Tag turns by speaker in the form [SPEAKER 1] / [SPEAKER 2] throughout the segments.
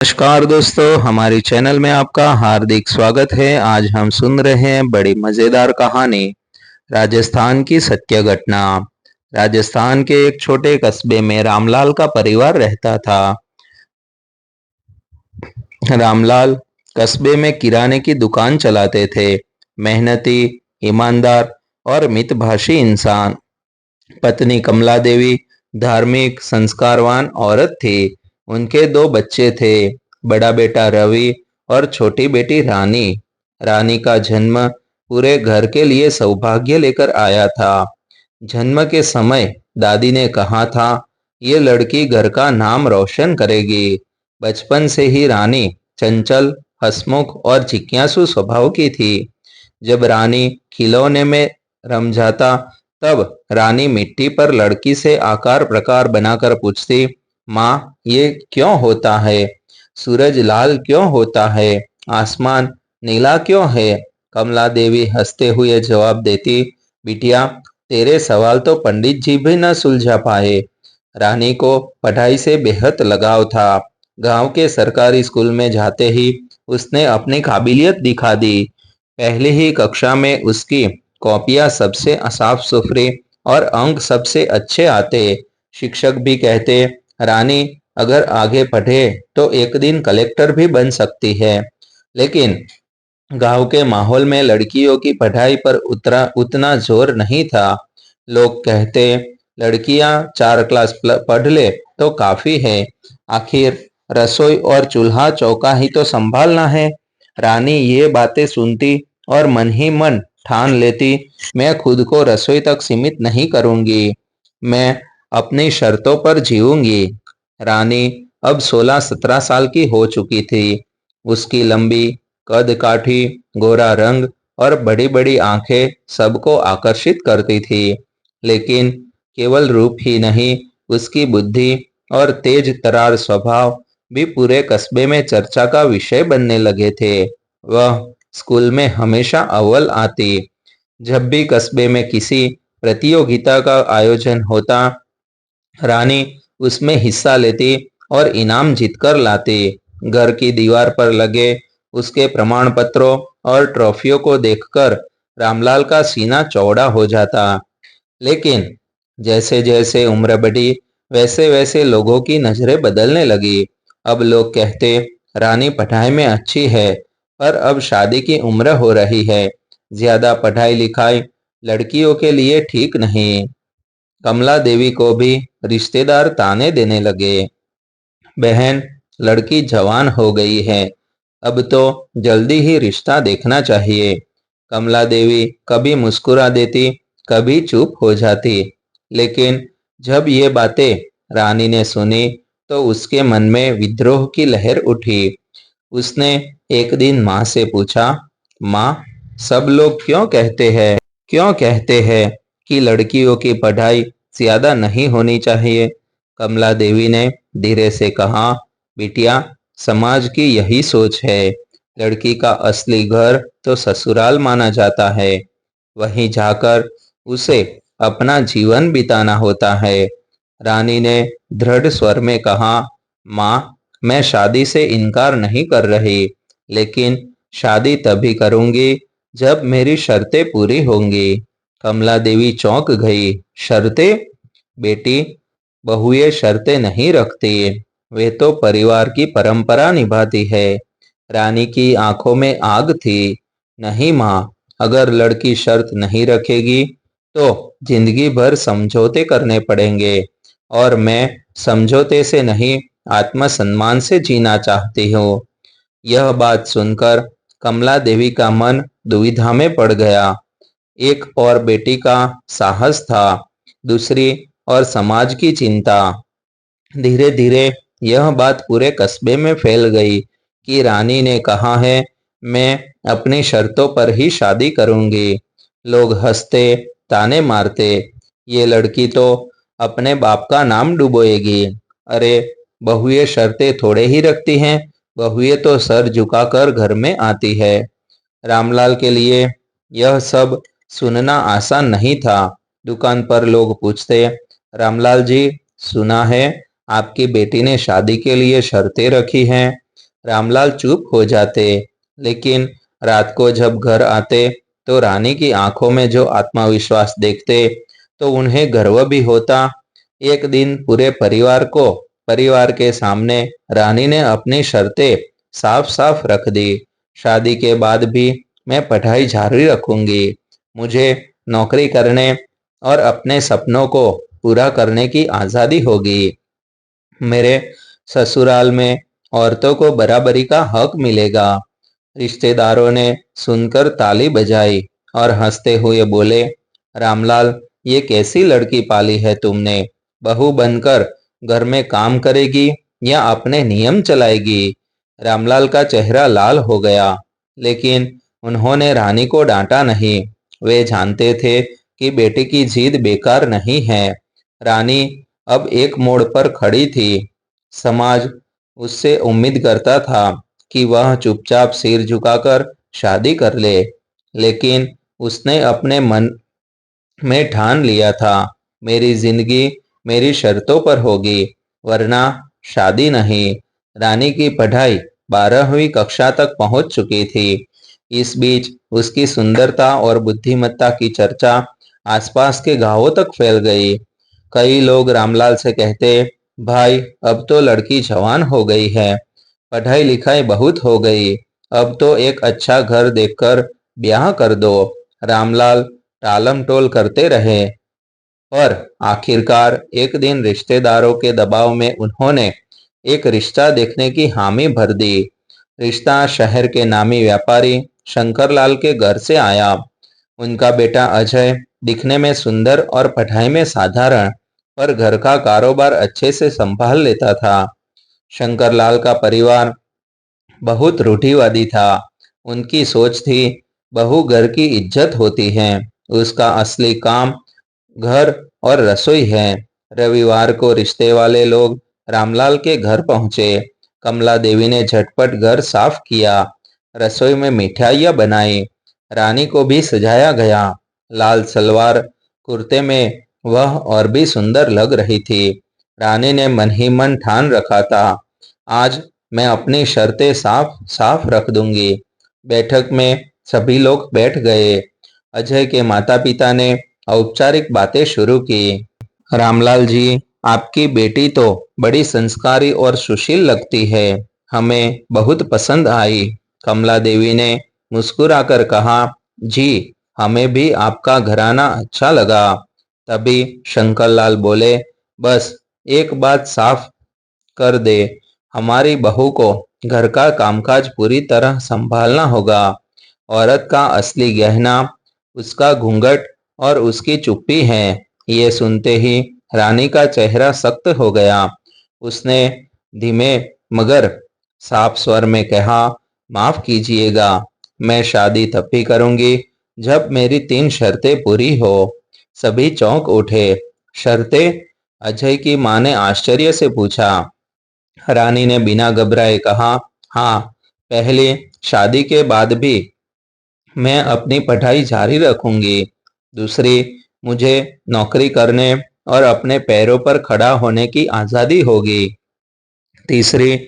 [SPEAKER 1] नमस्कार दोस्तों, हमारी चैनल में आपका हार्दिक स्वागत है। आज हम सुन रहे हैं बड़ी मजेदार कहानी, राजस्थान की सत्य घटना। राजस्थान के एक छोटे कस्बे में रामलाल का परिवार रहता था। रामलाल कस्बे में किराने की दुकान चलाते थे। मेहनती, ईमानदार और मितभाषी इंसान। पत्नी कमला देवी धार्मिक, संस्कारवान औरत थी। उनके दो बच्चे थे, बड़ा बेटा रवि और छोटी बेटी रानी। रानी का जन्म पूरे घर के लिए सौभाग्य लेकर आया था। जन्म के समय दादी ने कहा था, ये लड़की घर का नाम रोशन करेगी। बचपन से ही रानी चंचल, हंसमुख और जिज्ञासु स्वभाव की थी। जब रानी खिलौने में रम जाता, तब रानी मिट्टी पर लड़की से आकार प्रकार बनाकर पूछती, माँ ये क्यों होता है? सूरज लाल क्यों होता है? आसमान नीला क्यों है? कमला देवी हंसते हुए जवाब देती, बिटिया तेरे सवाल तो पंडित जी भी न सुलझा पाए। रानी को पढ़ाई से बेहद लगाव था। गांव के सरकारी स्कूल में जाते ही उसने अपनी काबिलियत दिखा दी। पहली ही कक्षा में उसकी कॉपियां सबसे साफ सुथरी और अंक सबसे अच्छे आते। शिक्षक भी कहते, रानी अगर आगे पढ़े तो एक दिन कलेक्टर भी बन सकती है। लेकिन गांव के माहौल में लड़कियों की पढ़ाई पर उतना जोर नहीं था। लोग कहते, लड़कियां 4 क्लास पढ़ ले तो काफी है, आखिर रसोई और चूल्हा चौका ही तो संभालना है। रानी ये बातें सुनती और मन ही मन ठान लेती, मैं खुद को रसोई तक सीमित नहीं करूंगी, मैं अपनी शर्तों पर जीऊंगी। रानी अब 16-17 साल की हो चुकी थी। उसकी लंबी कद काठी, गोरा रंग और बड़ी बड़ी आंखें सबको आकर्षित करती थी। लेकिन केवल रूप ही नहीं, उसकी बुद्धि और तेज तरार स्वभाव भी पूरे कस्बे में चर्चा का विषय बनने लगे थे। वह स्कूल में हमेशा अव्वल आती। जब भी कस्बे में किसी प्रतियोगिता का आयोजन होता, रानी उसमें हिस्सा लेती और इनाम जीतकर लाती। घर की दीवार पर लगे उसके प्रमाण पत्रों और ट्रॉफियों को देखकर रामलाल का सीना चौड़ा हो जाता। लेकिन जैसे जैसे उम्र बढ़ी, वैसे वैसे लोगों की नजरें बदलने लगी। अब लोग कहते, रानी पढ़ाई में अच्छी है, पर अब शादी की उम्र हो रही है। ज्यादा पढ़ाई लिखाई लड़कियों के लिए ठीक नहीं। कमला देवी को भी रिश्तेदार ताने देने लगे, बहन लड़की जवान हो गई है, अब तो जल्दी ही रिश्ता देखना चाहिए। कमला देवी कभी मुस्कुरा देती, कभी चुप हो जाती। लेकिन जब ये बातें रानी ने सुनी तो उसके मन में विद्रोह की लहर उठी। उसने एक दिन माँ से पूछा, माँ सब लोग क्यों कहते हैं कि लड़कियों की पढ़ाई ज्यादा नहीं होनी चाहिए? कमला देवी ने धीरे से कहा, बिटिया समाज की यही सोच है। लड़की का असली घर तो ससुराल माना जाता है, वहीं जाकर उसे अपना जीवन बिताना होता है। रानी ने दृढ़ स्वर में कहा, माँ मैं शादी से इनकार नहीं कर रही, लेकिन शादी तभी करूंगी जब मेरी शर्तें पूरी होंगी। कमला देवी चौंक गई, शर्तें? बेटी बहुएं शर्तें नहीं रखती, वे तो परिवार की परंपरा निभाती है। रानी की आंखों में आग थी। नहीं माँ, अगर लड़की शर्त नहीं रखेगी तो जिंदगी भर समझौते करने पड़ेंगे, और मैं समझौते से नहीं, आत्मसम्मान से जीना चाहती हूँ। यह बात सुनकर कमला देवी का मन दुविधा में पड़ गया। एक और बेटी का साहस था, दूसरी और समाज की चिंता। धीरे धीरे यह बात पूरे कस्बे में फैल गई कि रानी ने कहा है, मैं अपनी शर्तों पर ही शादी करूंगी। लोग हंसते, ताने मारते, ये लड़की तो अपने बाप का नाम डुबोएगी। अरे बहुएं शर्तें थोड़े ही रखती हैं, बहुएं तो सर झुकाकर घर में आती है। रामलाल के लिए यह सब सुनना आसान नहीं था। दुकान पर लोग पूछते, रामलाल जी सुना है आपकी बेटी ने शादी के लिए शर्तें रखी हैं। रामलाल चुप हो जाते। लेकिन रात को जब घर आते तो रानी की आंखों में जो आत्मविश्वास देखते तो उन्हें गर्व भी होता। एक दिन पूरे परिवार के सामने रानी ने अपनी शर्तें साफ साफ रख दी। शादी के बाद भी मैं पढ़ाई जारी रखूंगी। मुझे नौकरी करने और अपने सपनों को पूरा करने की आज़ादी होगी। मेरे ससुराल में औरतों को बराबरी का हक मिलेगा। रिश्तेदारों ने सुनकर ताली बजाई और हंसते हुए बोले, रामलाल, ये कैसी लड़की पाली है तुमने? बहू बनकर घर में काम करेगी या अपने नियम चलाएगी? रामलाल का चेहरा लाल हो गया, लेकिन उन्होंने रानी को डांटा नहीं। वे जानते थे कि बेटी की जिद बेकार नहीं है। रानी अब एक मोड़ पर खड़ी थी। समाज उससे उम्मीद करता था कि वह चुपचाप सिर झुकाकर शादी कर ले, लेकिन उसने अपने मन में ठान लिया था, मेरी जिंदगी मेरी शर्तों पर होगी, वरना शादी नहीं। रानी की पढ़ाई 12वीं कक्षा तक पहुंच चुकी थी। इस बीच उसकी सुंदरता और बुद्धिमत्ता की चर्चा आसपास के गांवों तक फैल गई। कई लोग रामलाल से कहते, भाई, अब तो लड़की जवान हो गई है, पढ़ाई लिखाई बहुत हो गई, अब तो एक अच्छा घर देखकर ब्याह कर दो। रामलाल टालम टोल करते रहे और आखिरकार एक दिन रिश्तेदारों के दबाव में उन्होंने एक रिश्ता देखने की हामी भर दी। रिश्ता शहर के नामी व्यापारी शंकरलाल के घर से आया। उनका बेटा अजय दिखने में सुंदर और पढ़ाई में साधारण, पर घर का कारोबार अच्छे से संभाल लेता था। शंकरलाल का परिवार बहुत रूढ़िवादी था। उनकी सोच थी, बहू घर की इज्जत होती है, उसका असली काम घर और रसोई है। रविवार को रिश्ते वाले लोग रामलाल के घर पहुंचे। कमला देवी ने झटपट घर साफ किया, रसोई में मिठाइयाँ बनाई। रानी को भी सजाया गया। लाल सलवार कुर्ते में वह और भी सुंदर लग रही थी। रानी ने मन ही मन ठान रखा था, आज मैं अपनी शर्तें साफ साफ रख दूंगी। बैठक में सभी लोग बैठ गए। अजय के माता पिता ने औपचारिक बातें शुरू की। रामलाल जी, आपकी बेटी तो बड़ी संस्कारी और सुशील लगती है, हमें बहुत पसंद आई। कमला देवी ने मुस्कुराकर कहा, जी, हमें भी आपका घराना अच्छा लगा। तभी शंकरलाल बोले, बस एक बात साफ कर दे, हमारी बहू को घर का कामकाज पूरी तरह संभालना होगा। औरत का असली गहना उसका घूंघट और उसकी चुप्पी है। ये सुनते ही रानी का चेहरा सख्त हो गया। उसने धीमे मगर साफ स्वर में कहा, माफ कीजिएगा, मैं शादी तब भी करूंगी जब मेरी 3 शर्तें पूरी हो। सभी चौंक उठे। शर्तें? अजय की मां ने आश्चर्य से पूछा। रानी ने बिना घबराए कहा, हाँ, पहले, शादी के बाद भी मैं अपनी पढ़ाई जारी रखूंगी। दूसरी, मुझे नौकरी करने और अपने पैरों पर खड़ा होने की आज़ादी होगी। तीसरी,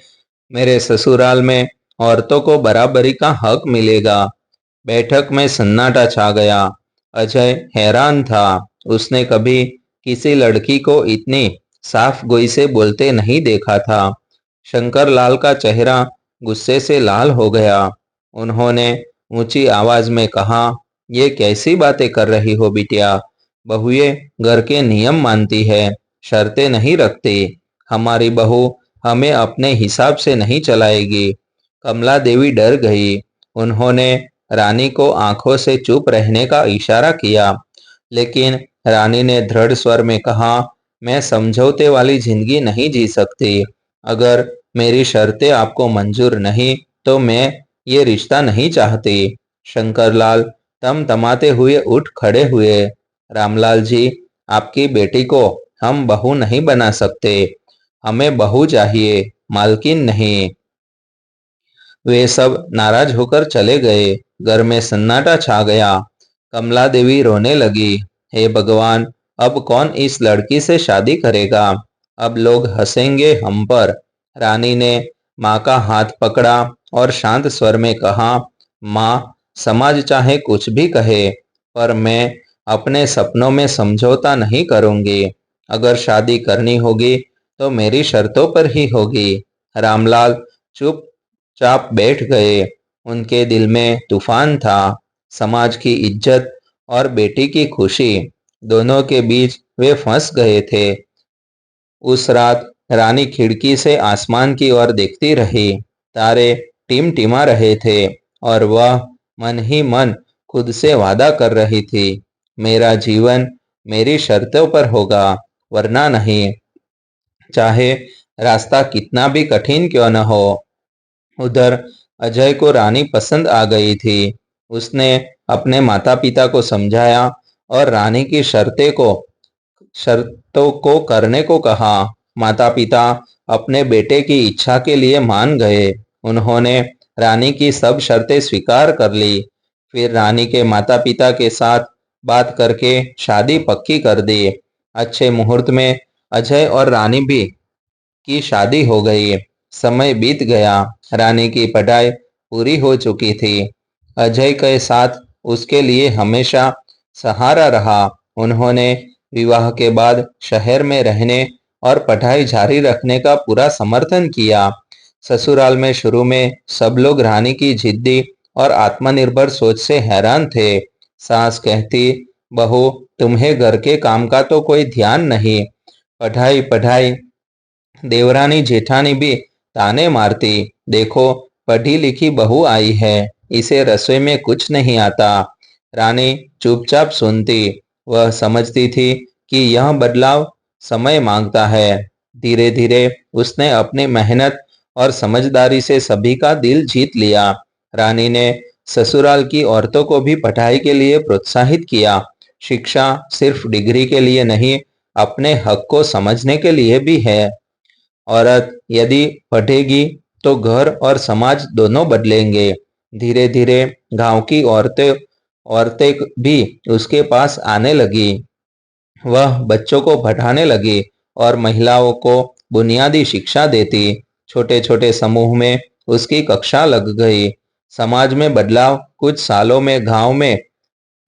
[SPEAKER 1] मेरे ससुराल में औरतों को बराबरी का हक मिलेगा। बैठक में सन्नाटा छा गया। अजय हैरान था। उसने कभी किसी लड़की को इतनी साफ गोई से बोलते नहीं देखा था। शंकरलाल का चेहरा गुस्से से लाल हो गया। उन्होंने ऊंची आवाज में कहा, ये कैसी बातें कर रही हो बिटिया? बहुएं घर के नियम मानती है, शर्तें नहीं रखती। हमारी बहू हमें अपने हिसाब से नहीं चलाएगी। कमला देवी डर गई। उन्होंने रानी को आंखों से चुप रहने का इशारा किया, लेकिन रानी ने दृढ़ स्वर में कहा, मैं समझौते वाली जिंदगी नहीं जी सकती। अगर मेरी शर्तें आपको मंजूर नहीं तो मैं ये रिश्ता नहीं चाहती। शंकरलाल तमतमाते हुए उठ खड़े हुए। रामलाल जी, आपकी बेटी को हम बहू नहीं बना सकते, हमें बहू चाहिए, मालकिन नहीं। वे सब नाराज होकर चले गए। घर में सन्नाटा छा गया। कमला देवी रोने लगी, हे भगवान, अब कौन इस लड़की से शादी करेगा? अब लोग हंसेंगे हम पर। रानी ने माँ का हाथ पकड़ा और शांत स्वर में कहा, माँ, समाज चाहे कुछ भी कहे, पर मैं अपने सपनों में समझौता नहीं करूंगी। अगर शादी करनी होगी तो मेरी शर्तों पर ही होगी। रामलाल चुपचाप बैठ गए। उनके दिल में तूफान था। समाज की इज्जत और बेटी की खुशी, दोनों के बीच वे फंस गए थे। उस रात रानी खिड़की से आसमान की ओर देखती रही। तारे टिमटिमा रहे थे और वह मन ही मन खुद से वादा कर रही थी, मेरा जीवन मेरी शर्तों पर होगा, वरना नहीं, चाहे रास्ता कितना भी कठिन क्यों न हो। उधर अजय को रानी पसंद आ गई थी। उसने अपने माता पिता को समझाया और रानी की शर्तों को करने को कहा। माता पिता अपने बेटे की इच्छा के लिए मान गए। उन्होंने रानी की सब शर्तें स्वीकार कर ली। फिर रानी के माता पिता के साथ बात करके शादी पक्की कर दी। अच्छे मुहूर्त में अजय और रानी भी की शादी हो गई। समय बीत गया। रानी की पढ़ाई पूरी हो चुकी थी। अजय के साथ उसके लिए हमेशा सहारा रहा। उन्होंने विवाह के बाद शहर में रहने और पढ़ाई जारी रखने का पूरा समर्थन किया। ससुराल में शुरू में सब लोग रानी की जिद्दी और आत्मनिर्भर सोच से हैरान थे। सास कहती, बहू, तुम्हें घर के काम का तो कोई ध्यान नहीं, पढ़ाई पढ़ाई। देवरानी जेठानी भी ताने मारती, देखो पढ़ी लिखी बहू आई है, इसे रसोई में कुछ नहीं आता। रानी चुपचाप सुनती। वह समझती थी कि यह बदलाव समय मांगता है। धीरे धीरे उसने अपनी मेहनत और समझदारी से सभी का दिल जीत लिया। रानी ने ससुराल की औरतों को भी पढ़ाई के लिए प्रोत्साहित किया। शिक्षा सिर्फ डिग्री के लिए नहीं, अपने हक को समझने के लिए भी है। औरत यदि पढ़ेगी तो घर और समाज दोनों बदलेंगे। धीरे धीरे गांव की औरतें औरतें भी उसके पास आने लगी। वह बच्चों को पढ़ाने लगी और महिलाओं को बुनियादी शिक्षा देती। छोटे छोटे समूह में उसकी कक्षा लग गई। समाज में बदलाव कुछ सालों में गांव में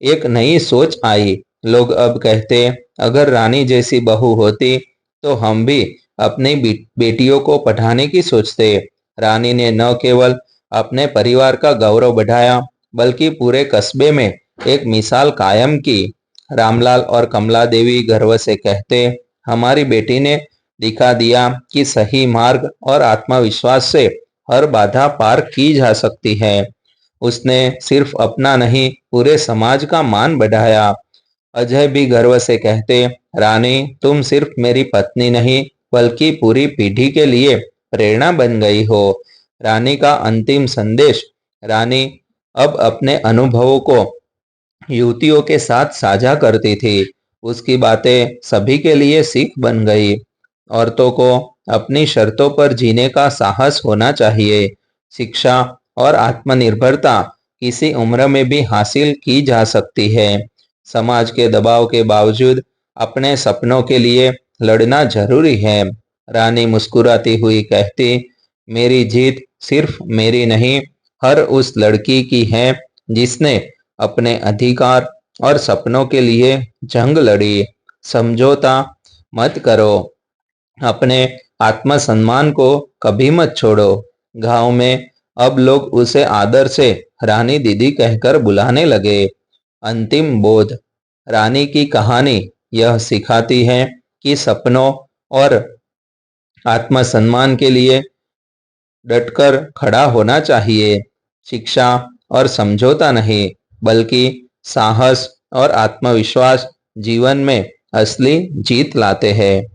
[SPEAKER 1] एक नई सोच आई। लोग अब कहते, अगर रानी जैसी बहू होती तो हम भी अपनी बेटियों को पढ़ाने की सोचते। रानी ने न केवल अपने परिवार का गौरव बढ़ाया, बल्कि पूरे कस्बे में एक मिसाल कायम की। रामलाल और कमला देवी गर्व से कहते, हमारी बेटी ने दिखा दिया कि सही मार्ग और आत्मविश्वास से हर बाधा पार की जा सकती है। उसने सिर्फ अपना नहीं, पूरे समाज का मान बढ़ाया। अजय भी गर्व से कहते, रानी, तुम सिर्फ मेरी पत्नी नहीं, बल्कि पूरी पीढ़ी के लिए प्रेरणा बन गई हो। रानी का अंतिम संदेश। रानी अब अपने अनुभवों को युवतियों के साथ साझा करती थी। उसकी बातें सभी के लिए सीख बन गई। औरतों को अपनी शर्तों पर जीने का साहस होना चाहिए। शिक्षा और आत्मनिर्भरता किसी उम्र में भी हासिल की जा सकती है। समाज के दबाव के बावजूद अपने सपनों के लिए लड़ना जरूरी है। रानी मुस्कुराती हुई कहती, मेरी जीत सिर्फ मेरी नहीं, हर उस लड़की की है जिसने अपने अधिकार और सपनों के लिए जंग लड़ी। समझौता मत करो, अपने आत्मसम्मान को कभी मत छोड़ो। गांव में अब लोग उसे आदर से रानी दीदी कहकर बुलाने लगे। अंतिम बोध। रानी की कहानी यह सिखाती है कि सपनों और आत्मसम्मान के लिए डटकर खड़ा होना चाहिए। शिक्षा और समझौता नहीं, बल्कि साहस और आत्मविश्वास जीवन में असली जीत लाते हैं।